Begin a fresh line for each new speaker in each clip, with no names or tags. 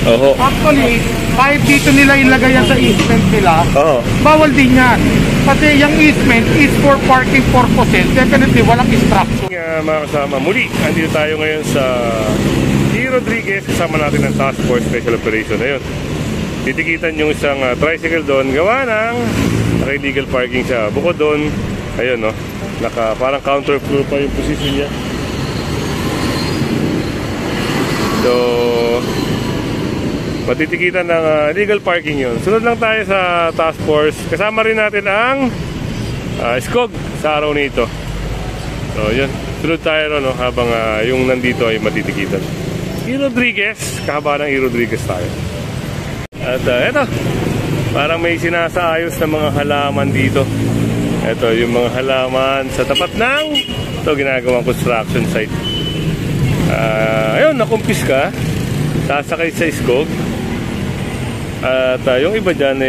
Oho.
Actually, kahit dito nila ilagay yan sa easement nila, bawal din yan. Kasi yung easement is for parking purposes. Definitely, walang instruction.
Mga kasama, muli, andito tayo ngayon sa E. Rodriguez. Kasama natin ng Task Force Special Operation. Ayun, titikitan yung isang tricycle doon. Gawa ng illegal parking siya. Bukod doon, ayun, no, parang counterflow pa yung position niya. So, matitikitan ng illegal parking yun. Sunod lang tayo sa task force. Kasama rin natin ang SCOG sa araw nito. So yun, sunod tayo no, habang yung nandito ay matitikitan. E. Rodriguez, kahaba ng E. Rodriguez tayo. At eto, parang may sinasaayos na mga halaman dito. Eto yung mga halaman sa tapat ng ito ginagawang construction site. Ayun, nakumpis ka, sasakay sa SCOG. At yung iba dyan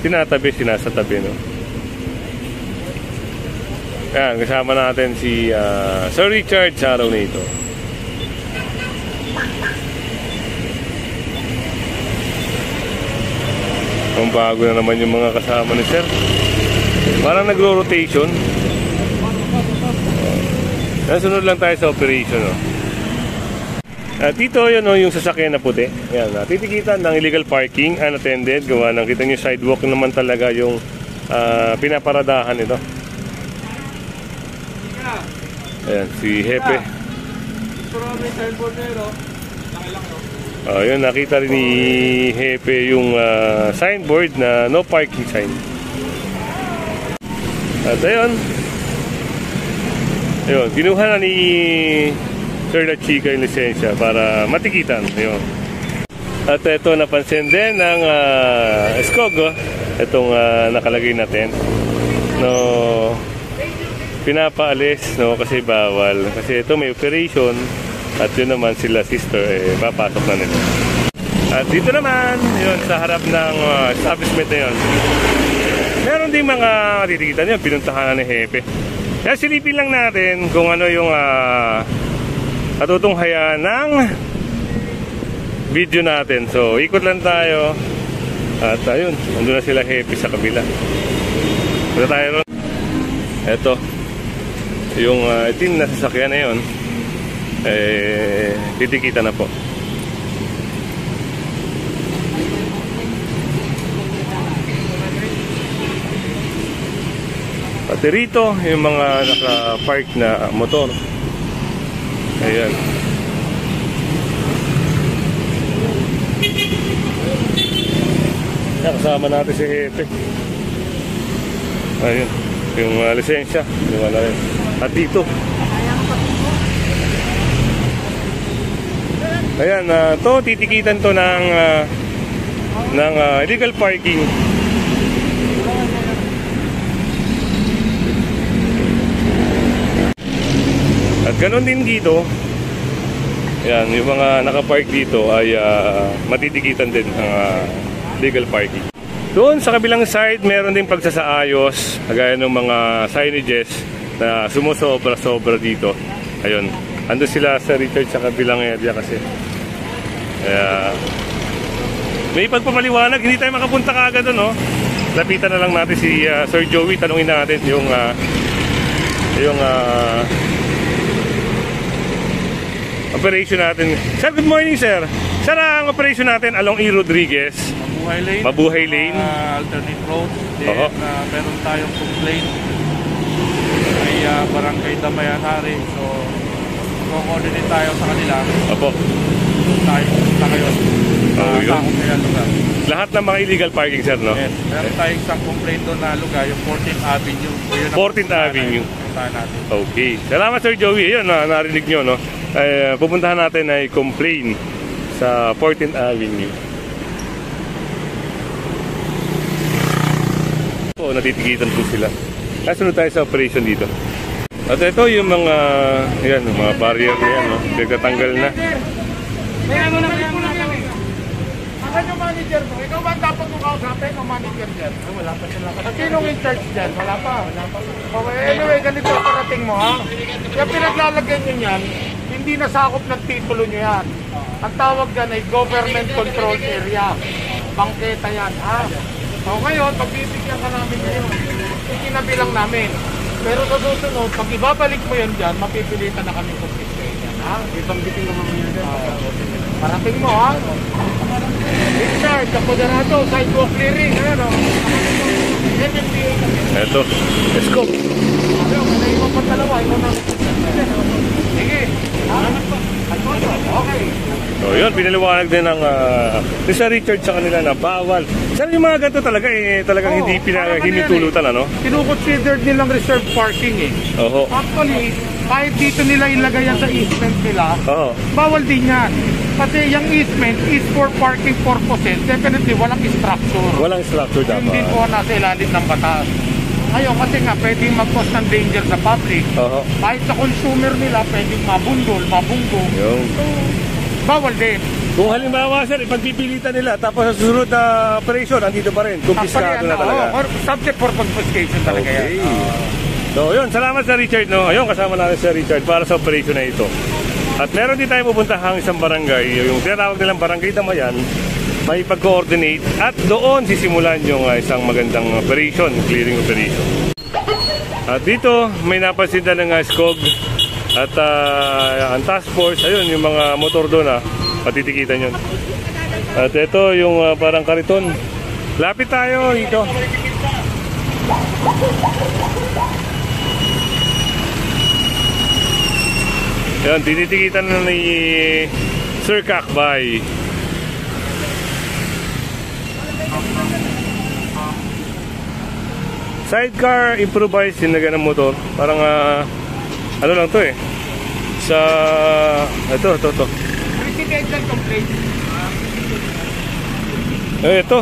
tinatabi, sinasatabi, no? Ayan, kasama natin si Sir Richard sa araw na ito. Kung bago na naman yung mga kasama ni Sir. Parang nagro-rotation. Nasunod lang tayo sa operation, no? Dito yun, no, yung sasakyan na puti. Yan, titikitan ng illegal parking, unattended. Gawa ng kita nyo sidewalk naman talaga yung pinaparadahan ito. Ayan, si Hepe. Yun, nakita rin ni Hepe yung signboard na no parking sign. At ayun, kinuha na ni Sir La Chica yung lisensya para matikitan. Ayun. At ito napansin din ng SCOG, itong nakalagay natin, no, pinapaalis, no, kasi bawal. Kasi ito may operation at yun naman sila sister papasok na nila. At dito naman, yun, sa harap ng establishment na yun, meron ding mga titikitan yun, pinuntahan na ni Hepe. Kaya silipin lang natin kung ano yung katutunghayan ng video natin. So ikot lang tayo. At ayun, nandun na sila Hepe sa kabila. Punta tayo ron. Eto, yung itim na sasakyan na yun, titikita na po. At rito yung mga naka-park na motor. Ayan. Kasama natin si Hepe. Ayun, yung lisensya. At dito. Ayan, to titikitan to ng illegal parking. At ganoon din dito. Ayan, yung mga nakapark dito ay matitikitan din ng legal parking. Doon sa kabilang side, meron din pagsasaayos, kagaya ng mga signages na sumusobra-sobra dito. Ayun, andun sila sa Richard sa kabilang area kasi. May pagpapaliwanag, hindi tayo makapunta kaagad doon, no? Lapitan na lang natin si Sir Joey, tanungin natin yung operation natin. Sir, good morning, sir. Sir, ang operation natin along E. Rodriguez. Mabuhay Lane.
Alternate road. Then, meron tayong complaint. May barangay Damayanari. So, coordinate tayo sa kanila.
Opo.
Tayo punta ngayon.
Lahat ng mga illegal parking, sir, no?
Yes. Meron tayong isang complaint doon na lugar, yung 14th Avenue.
14th Avenue. Okay. Salamat, Sir Joey. Ayun, narinig nyo, no? Pupuntahan natin ay complain sa 14th Avenue. So, natitikitan po sila. Kasunod tayo sa operation dito. At ito yung mga, yan, mga barrier na yan, no? Nagtatanggal na.
Asan yung manager mo? Ikaw ba dapat mo kausapin o manager dyan? Wala pa sila. Sinong in charge dyan? Wala pa. Anyway, ganito ang parating mo, ha? Kaya pinaglalagyan nyo yan, hindi nasakop ng titulo nyo yan. Ang tawag dyan ay government control area. Bangketa yan, ha? So ngayon, pagbibigyan ka namin ngayon, ikinabilang namin. Pero sa susunod, pag ibabalik mo yan dyan, mapipilitan na kami kumpiskahin yan, ha? Ibanggitin naman mo yan dyan. Parating mo, ha? Richard, Kapoderato, sidewalk clearing, ano? MMDA kami.
Ito, let's go.
Ayaw, may iba pa dalawa, ikaw na. Sige, ha? Okay.
So yun, pinaliwanag din ng Sir Richard sa kanila na bawal. Sir, yung mga ganito talaga talagang hindi hinitulutan, ano?
Kinukonsidered nilang reserved parking eh.
Oho.
Actually, kahit dito nila ilagay yan sa easement nila,
Oo.
bawal din yan. Kasi yung easement is for parking purposes. Definitely, walang structure.
Walang structure dapat.
Hindi po nasa ilalim ng batas. Ngayon, kasi nga, pwedeng mag-cause ng danger sa public.
Oho.
Kahit sa consumer nila, pwedeng mabundol, mabunggong.
Yung
Bawal din.
kung halimbawa, sir, ipagpipilitan nila tapos sa susunod na operation, andito pa rin. Kumpiskado na talaga.
Subject for confiscation talaga yan.
So, yun. Salamat sa Richard, no? Ayun, kasama natin si Richard para sa operation na ito. At meron din tayo pupuntahang isang barangay, yung tinatawag nilang Barangay Damayan, may pag-coordinate at doon sisimulan yung isang magandang operation, clearing operation. At dito, may napansin na ng SCOG at ang task force, ayun, yung mga motor doon, patitikitan yun. At ito, yung parang kariton. Lapit tayo dito. Yan, tinitikitan na ni Sir Kakbay. Sidecar improvised yung naga ng motor. Parang ano lang to eh. Sa ito.
Residential complaint.
Ito.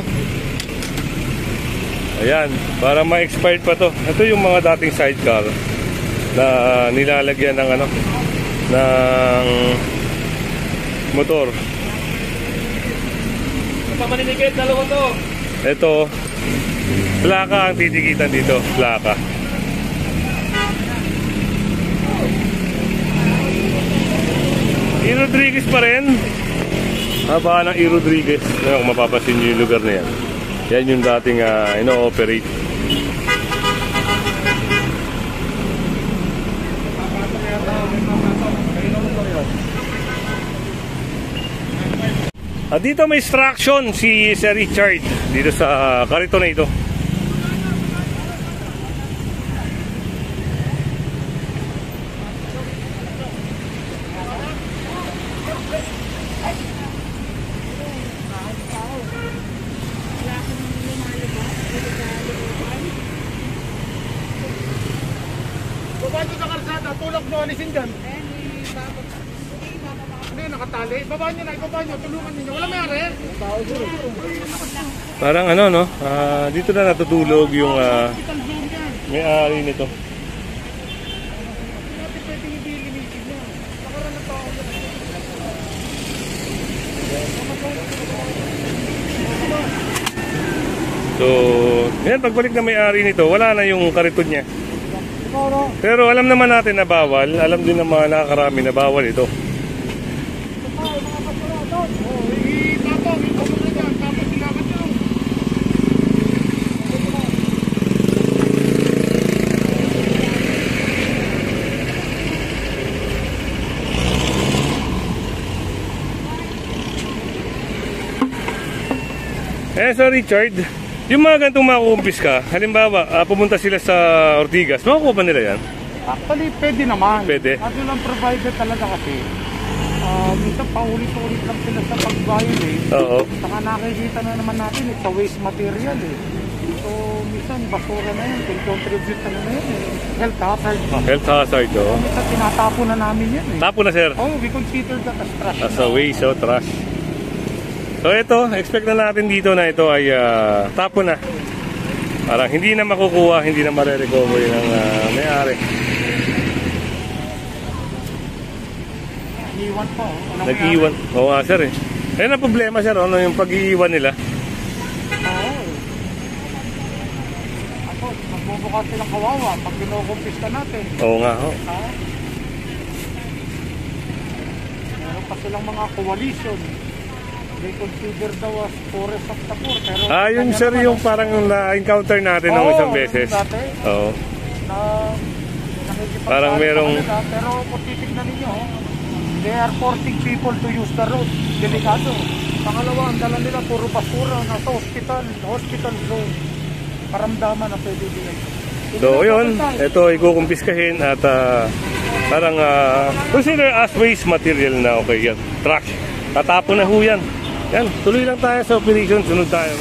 Ayan, para ma-expired pa to. Ito yung mga dating sidecar na nilalagyan ng ano, ng motor.
Pamaninigit, dalawa to.
Ito, plaka ang titikitan dito, plaka. E. Rodriguez pa rin. Haba ng E. Rodriguez. Kung mapapasin nyo yung lugar na yan. Yan yung dating ino-operate. At dito may instruction si Sir Richard dito sa karito na ito.
Baba nyo sa kalsada, tulak nyo, alisin dyan. Ano yun, nakatali? Baba nyo na, ibaba nyo, tulungan nyo. Wala mayari.
Parang ano no, dito na natutulog yung may-ari nito. So, yan, pagbalik na may-ari nito, wala na yung kariton niya. Pero alam naman natin na bawal, alam din ng mga nakakarami na bawal ito. Sir Richard, yung mga gantong makukumpis ka, halimbawa, pumunta sila sa Ortigas, makukuha pa nila yan?
Actually, pwede naman.
Pwede.
Kaso lang provider talaga kasi. Minsan paulit-ulit lang sila sa pag-violate.
Oo.
Saka nakikita na naman natin, it's a waste material eh. So, minsan basura na yun, can contribute na yun eh. Health hazard ba?
Health hazard, oo.
Minsan tinatapo na namin yan eh.
Tapo na, sir.
Oh, we consider that as trash.
As a waste, so trash. So ito, expect na natin dito na ito ay tapo na. Parang hindi na makukuha, hindi na mare-recover ng may-ari.
Iwan po.
Nag-iwan. Oo nga, sir eh. Ayun ang problema, sir, ano yung pag-iiwan nila.
Oo. Ako, magbubukas silang kawawa pag kinukumpista natin.
Oo nga, ho.
Meron pa silang mga coalition. They consider daw as forest of the poor. Pero
Yun sir yung parang na-encounter natin ng isang beses.
Dati,
Oo.
na nakikipagtalo
Parang merong-
sa kanila. Pero kung titignan ninyo, they are forcing people to use the road. Delikado. Pangalawa, ang dala nila puro basura. Nasa hospital zone. Karamdaman na pwede din.
So yun, ito ikukumpiskahin at parang consider as waste material na okay yan. Trash. Tatapon na ho yan. Yan, tuloy lang tayo sa operation, sunod tayo.